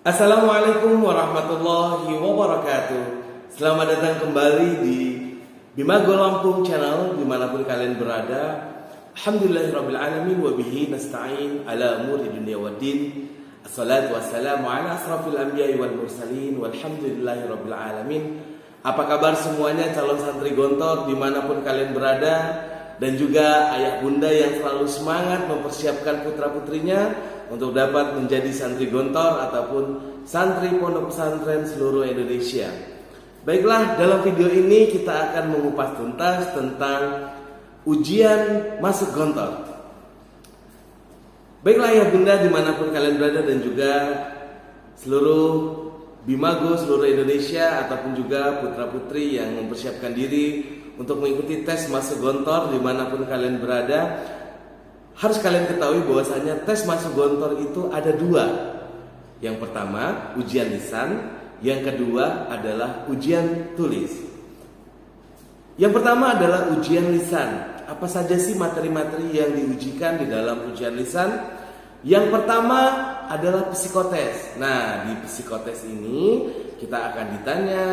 Assalamualaikum warahmatullahi wabarakatuh. Selamat datang kembali di Bimago Lampung Channel dimanapun kalian berada. Alhamdulillahirrabbilalamin wa bihi nasta'in ala umuri dunia waddin. Assalatu wassalamu ala asrafil anbiya'i wal mursalin walhamdulillahirrabbilalamin. Apa kabar semuanya calon santri Gontor dimanapun kalian berada, dan juga ayah bunda yang selalu semangat mempersiapkan putra-putrinya untuk dapat menjadi santri Gontor ataupun santri pondok pesantren seluruh Indonesia. Baiklah, dalam video ini kita akan mengupas tuntas tentang ujian masuk Gontor. Baiklah ayah bunda dimanapun kalian berada, dan juga seluruh Bimago seluruh Indonesia ataupun juga putra-putri yang mempersiapkan diri untuk mengikuti tes masuk Gontor dimanapun kalian berada. Harus kalian ketahui bahwasanya tes masuk Gontor itu ada dua. Yang pertama ujian lisan, yang kedua adalah ujian tulis. Yang pertama adalah ujian lisan. Apa saja sih materi-materi yang diujikan di dalam ujian lisan? Yang pertama adalah psikotes. Nah, di psikotes ini kita akan ditanya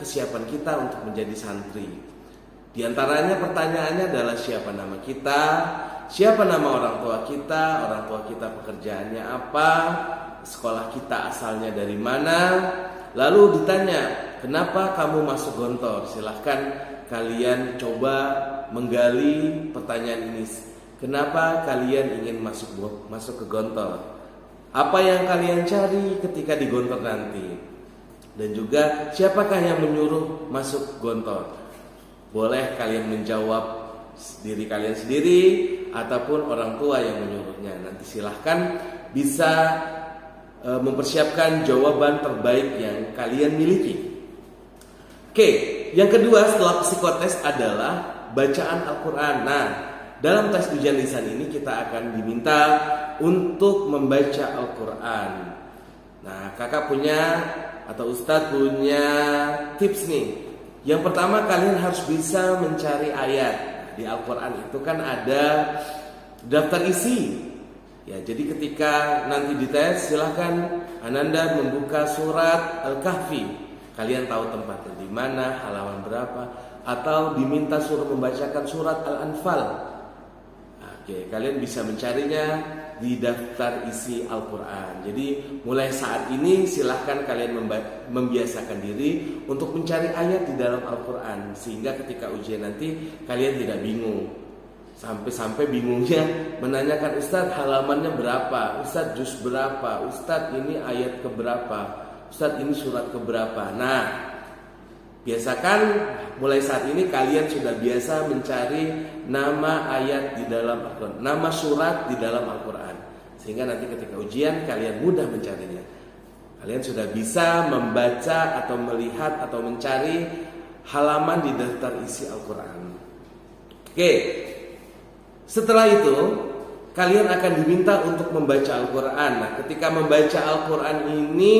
kesiapan kita untuk menjadi santri. Di antaranya pertanyaannya adalah siapa nama kita, siapa nama orang tua kita pekerjaannya apa, sekolah kita asalnya dari mana. Lalu ditanya, kenapa kamu masuk Gontor? Silahkan kalian coba menggali pertanyaan ini. Kenapa kalian ingin masuk ke Gontor? Apa yang kalian cari ketika di Gontor nanti? Dan juga siapakah yang menyuruh masuk Gontor? Boleh kalian menjawab diri kalian sendiri ataupun orang tua yang menyuruhnya. Nanti silahkan bisa mempersiapkan jawaban terbaik yang kalian miliki. Oke, yang kedua setelah psikotes adalah bacaan Al-Quran. Nah, dalam tes ujian lisan ini kita akan diminta untuk membaca Al-Quran. Nah, kakak punya atau ustadz punya tips nih. Yang pertama, kalian harus bisa mencari ayat. Di Al-Quran itu kan ada daftar isi. Ya, jadi ketika nanti dites, silahkan Ananda membuka surat Al-Kahfi. Kalian tahu tempatnya di mana, halaman berapa, atau diminta suruh membacakan surat Al-Anfal. Oke, kalian bisa mencarinya di daftar isi Al-Quran. Jadi mulai saat ini silahkan kalian membiasakan diri untuk mencari ayat di dalam Al-Quran, sehingga ketika ujian nanti kalian tidak bingung. Sampai-sampai bingungnya menanyakan, Ustadz halamannya berapa, Ustadz juz berapa, Ustadz ini ayat keberapa, Ustadz ini surat keberapa. Nah, biasakan mulai saat ini kalian sudah biasa mencari nama ayat di dalam Al-Quran, nama surat di dalam Al-Quran, sehingga nanti ketika ujian kalian mudah mencarinya. Kalian sudah bisa membaca atau melihat atau mencari halaman di daftar isi Al-Quran. Oke, setelah itu kalian akan diminta untuk membaca Al-Quran. Nah, ketika membaca Al-Quran ini,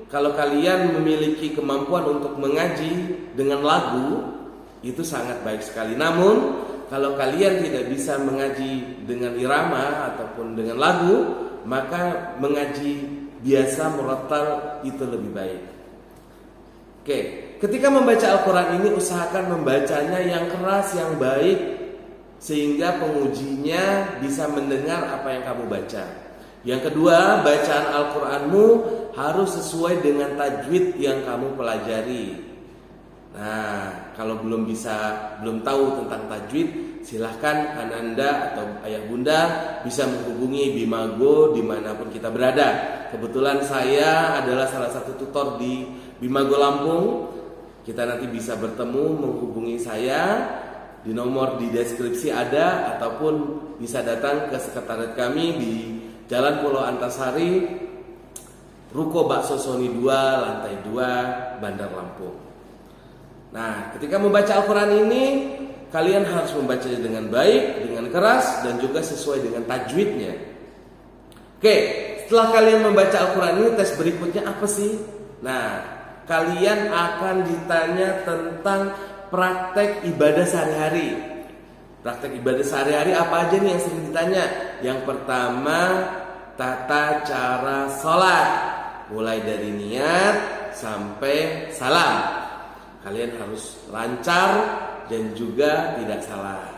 kalau kalian memiliki kemampuan untuk mengaji dengan lagu, itu sangat baik sekali. Namun, kalau kalian tidak bisa mengaji dengan irama ataupun dengan lagu, maka mengaji biasa murattal itu lebih baik. Oke, ketika membaca Al-Quran ini usahakan membacanya yang keras, yang baik, sehingga pengujinya bisa mendengar apa yang kamu baca. Yang kedua, bacaan Al-Quranmu harus sesuai dengan tajwid yang kamu pelajari. Nah, kalau belum tahu tentang tajwid, silahkan Ananda atau ayah bunda bisa menghubungi Bimago dimanapun kita berada. Kebetulan saya adalah salah satu tutor di Bimago Lampung. Kita nanti bisa bertemu, menghubungi saya di nomor di deskripsi ada, ataupun bisa datang ke sekretariat kami di Jalan Pulau Antasari, Ruko Bakso Soni 2, lantai 2, Bandar Lampung. Nah, ketika membaca Al-Quran ini, kalian harus membacanya dengan baik, dengan keras, dan juga sesuai dengan tajwidnya. Oke, setelah kalian membaca Al-Quran ini, tes berikutnya apa sih? Nah, kalian akan ditanya tentang praktek ibadah sehari-hari. Praktek ibadah sehari-hari apa aja nih yang sering ditanya? Yang pertama, tata cara sholat. mulai dari niat sampai salam. Kalian harus lancar dan juga tidak salah.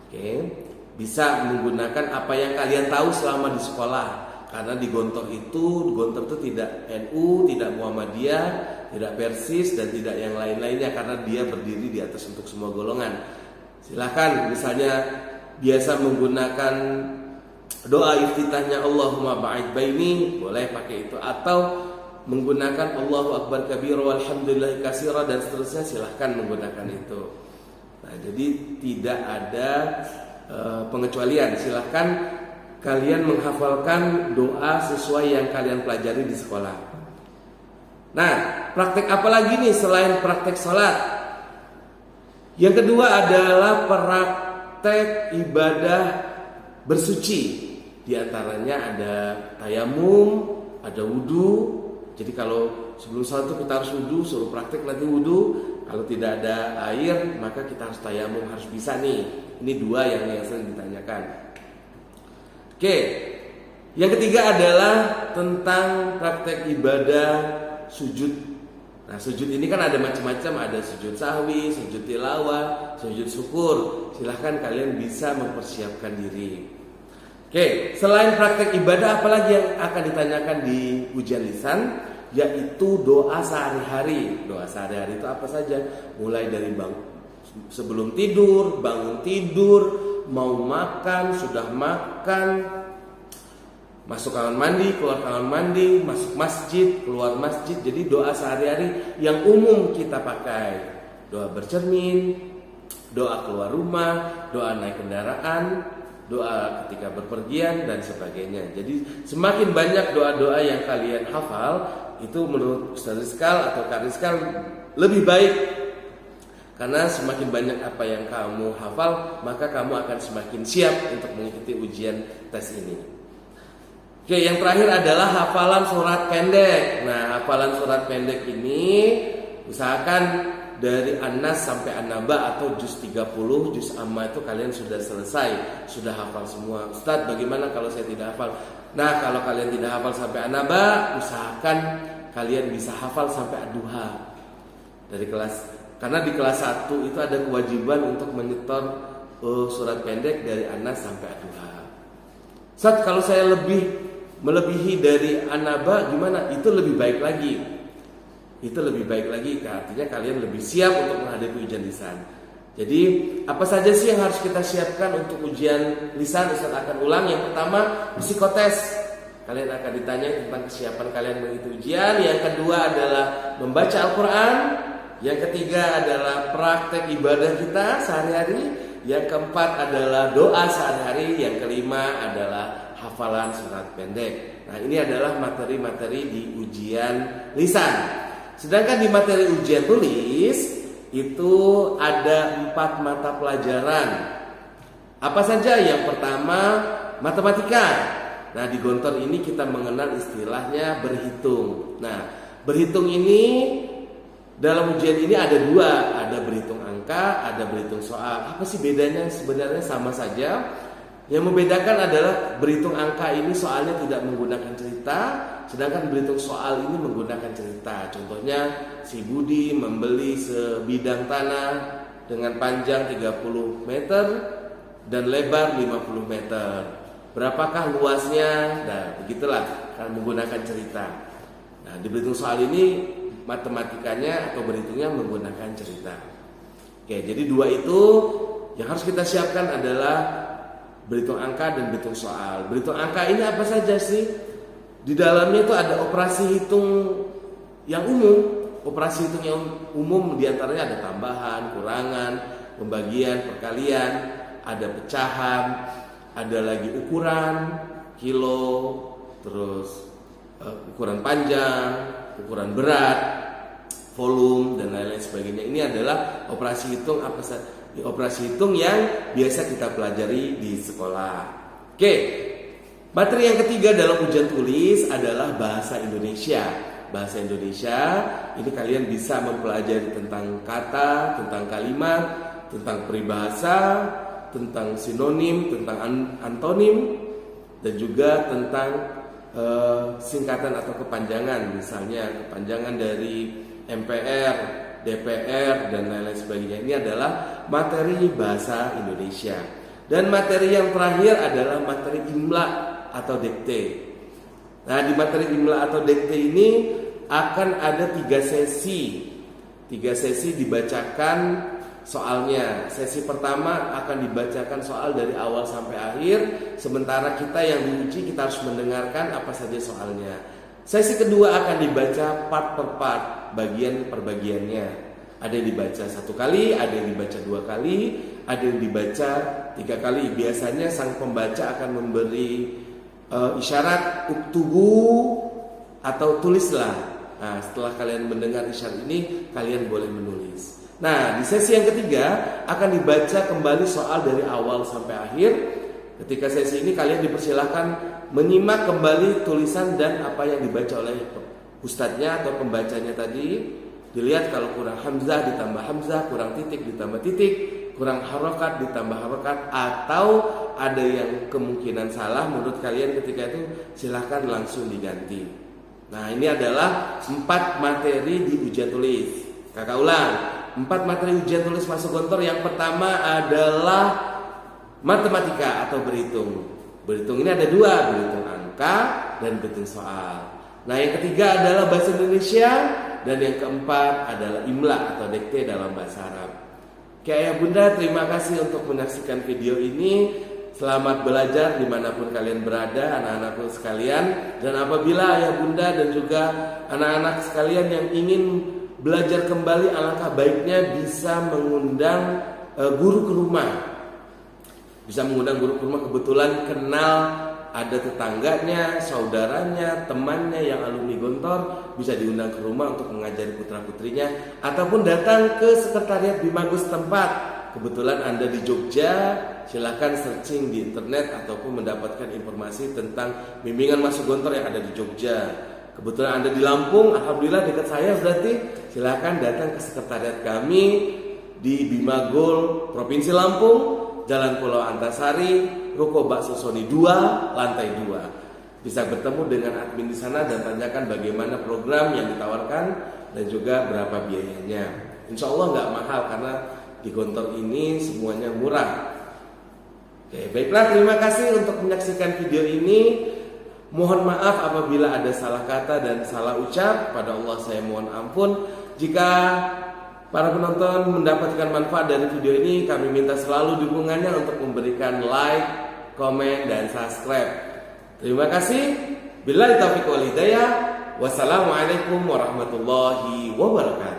Oke, bisa menggunakan apa yang kalian tahu selama di sekolah. Karena di Gontor itu tidak NU, tidak Muhammadiyah, tidak Persis dan tidak yang lain-lainnya, karena dia berdiri di atas untuk semua golongan. Silakan misalnya biasa menggunakan doa iftitahnya Allahumma ba'id baini, boleh pakai itu, atau menggunakan Allahu Akbar kabira walhamdulillah katsira dan seterusnya, silahkan menggunakan itu. Nah, jadi tidak ada pengecualian. Silahkan kalian menghafalkan doa sesuai yang kalian pelajari di sekolah. Nah, praktek apa lagi nih selain praktek sholat? Yang kedua adalah praktek ibadah bersuci. Di antaranya ada tayamum, ada wudhu. Jadi kalau sebelum sholat itu kita harus wudhu, suruh praktek nanti wudhu. Kalau tidak ada air, maka kita harus tayamum, harus bisa nih. Ini dua yang sering ditanyakan. Oke, yang ketiga adalah tentang praktek ibadah sujud. Nah, sujud ini kan ada macam-macam, ada sujud sahwi, sujud tilawah, sujud syukur. Silahkan kalian bisa mempersiapkan diri. Oke, selain praktek ibadah, apalagi yang akan ditanyakan di ujian lisan, yaitu doa sehari-hari. Doa sehari-hari itu apa saja? Mulai dari sebelum tidur, bangun tidur, mau makan, sudah makan, masuk kamar mandi, keluar kamar mandi, masuk masjid, keluar masjid. Jadi doa sehari-hari yang umum kita pakai. Doa bercermin, doa keluar rumah, doa naik kendaraan, doa ketika berpergian dan sebagainya. Jadi semakin banyak doa-doa yang kalian hafal, itu menurut Ustaz Rizkal atau Kak Rizkal lebih baik. Karena semakin banyak apa yang kamu hafal, maka kamu akan semakin siap untuk mengikuti ujian tes ini. Oke, yang terakhir adalah hafalan surat pendek. Nah, hafalan surat pendek ini usahakan dari An-Nas sampai An-Naba atau juz 30, juz Amma itu kalian sudah selesai, sudah hafal semua. Ustaz, bagaimana kalau saya tidak hafal? Nah, kalau kalian tidak hafal sampai An-Naba, usahakan kalian bisa hafal sampai Ad-Duha. Karena di kelas 1 itu ada kewajiban untuk menyetor surat pendek dari An-Nas sampai Ad-Duha. Ustaz, kalau saya melebihi dari An-Naba gimana? Itu lebih baik lagi. Artinya kalian lebih siap untuk menghadapi ujian lisan. Jadi apa saja sih yang harus kita siapkan untuk ujian lisan? Ustaz akan ulang. Yang pertama, psikotes. Kalian akan ditanya tentang kesiapan kalian mengikuti ujian. Yang kedua adalah membaca Al-Quran. Yang ketiga adalah praktek ibadah kita sehari-hari. Yang keempat adalah doa sehari-hari. Yang kelima adalah hafalan surat pendek. Nah, ini adalah materi-materi di ujian lisan. Sedangkan di materi ujian tulis itu ada 4 mata pelajaran. Apa saja? Yang pertama, matematika. Nah, di Gontor ini kita mengenal istilahnya berhitung. Nah, berhitung ini dalam ujian ini ada 2, ada berhitung angka, ada berhitung soal. Apa sih bedanya? Sebenarnya sama saja. Yang membedakan adalah berhitung angka ini soalnya tidak menggunakan cerita, sedangkan berhitung soal ini menggunakan cerita. Contohnya, si Budi membeli sebidang tanah dengan panjang 30 meter dan lebar 50 meter. Berapakah luasnya? Nah, begitulah karena menggunakan cerita. Nah, di berhitung soal ini matematikanya atau berhitungnya menggunakan cerita. Oke, jadi 2 itu yang harus kita siapkan adalah berhitung angka dan berhitung soal. Berhitung angka ini apa saja sih? Di dalamnya itu ada operasi hitung yang umum. Operasi hitung yang umum diantaranya ada tambahan, kurangan, pembagian, perkalian, ada pecahan, ada lagi ukuran, kilo, terus ukuran panjang, ukuran berat, volume dan lain-lain sebagainya. Ini adalah operasi hitung operasi hitung yang biasa kita pelajari di sekolah. Oke, materi yang ketiga dalam ujian tulis adalah bahasa Indonesia. Bahasa Indonesia ini kalian bisa mempelajari tentang kata, tentang kalimat, tentang peribahasa, tentang sinonim, tentang antonim, dan juga tentang singkatan atau kepanjangan, misalnya kepanjangan dari MPR, DPR, dan lain-lain sebagainya. Ini adalah materi bahasa Indonesia. Dan materi yang terakhir adalah materi imla atau dikte. Nah, di materi imla atau dikte ini akan ada 3 sesi. 3 sesi dibacakan soalnya. Sesi pertama akan dibacakan soal dari awal sampai akhir, sementara kita yang diuji kita harus mendengarkan apa saja soalnya. Sesi kedua akan dibaca part per part, bagian per bagiannya. Ada yang dibaca 1 kali, ada yang dibaca 2 kali, ada yang dibaca 3 kali. Biasanya sang pembaca akan memberi isyarat uktubu atau tulislah. Nah, setelah kalian mendengar isyarat ini, kalian boleh menulis. Nah, di sesi yang ketiga akan dibaca kembali soal dari awal sampai akhir. Ketika sesi ini kalian dipersilahkan menyimak kembali tulisan dan apa yang dibaca oleh ustadznya atau pembacanya tadi. Dilihat kalau kurang hamzah ditambah hamzah, kurang titik ditambah titik, kurang harokat ditambah harokat, atau ada yang kemungkinan salah menurut kalian ketika itu, silahkan langsung diganti. Nah, ini adalah 4 materi di ujian tulis. Kakak ulang, 4 materi ujian tulis masuk Gontor. Yang pertama adalah matematika atau berhitung. Berhitung ini ada 2, berhitung angka dan berhitung soal. Nah, yang ketiga adalah bahasa Indonesia, dan yang keempat adalah imla atau dikte dalam bahasa Arab. Oke, ayah bunda, terima kasih untuk menyaksikan video ini. Selamat belajar dimanapun kalian berada, anak-anakku sekalian. Dan apabila ayah bunda dan juga anak-anak sekalian yang ingin belajar kembali, alangkah baiknya bisa mengundang guru ke rumah. Bisa mengundang guru ke rumah, kebetulan kenal, ada tetangganya, saudaranya, temannya yang alumni Gontor, bisa diundang ke rumah untuk mengajari putra-putrinya, ataupun datang ke sekretariat Bimagus tempat. Kebetulan Anda di Jogja, silahkan searching di internet ataupun mendapatkan informasi tentang bimbingan masuk Gontor yang ada di Jogja. Kebetulan Anda di Lampung, alhamdulillah dekat saya, berarti silahkan datang ke sekretariat kami di Bimagul, Provinsi Lampung, Jalan Pulau Antasari, Ruko Bakso Soni 2, lantai 2. Bisa bertemu dengan admin di sana dan tanyakan bagaimana program yang ditawarkan dan juga berapa biayanya. Insya Allah nggak mahal karena di Gontor ini semuanya murah. Oke, baiklah, terima kasih untuk menyaksikan video ini. Mohon maaf apabila ada salah kata dan salah ucap. Pada Allah saya mohon ampun. Jika para penonton mendapatkan manfaat dari video ini, kami minta selalu dukungannya untuk memberikan like, komen, dan subscribe. Terima kasih. Billahi taufiq wal hidayah. Wassalamualaikum warahmatullahi wabarakatuh.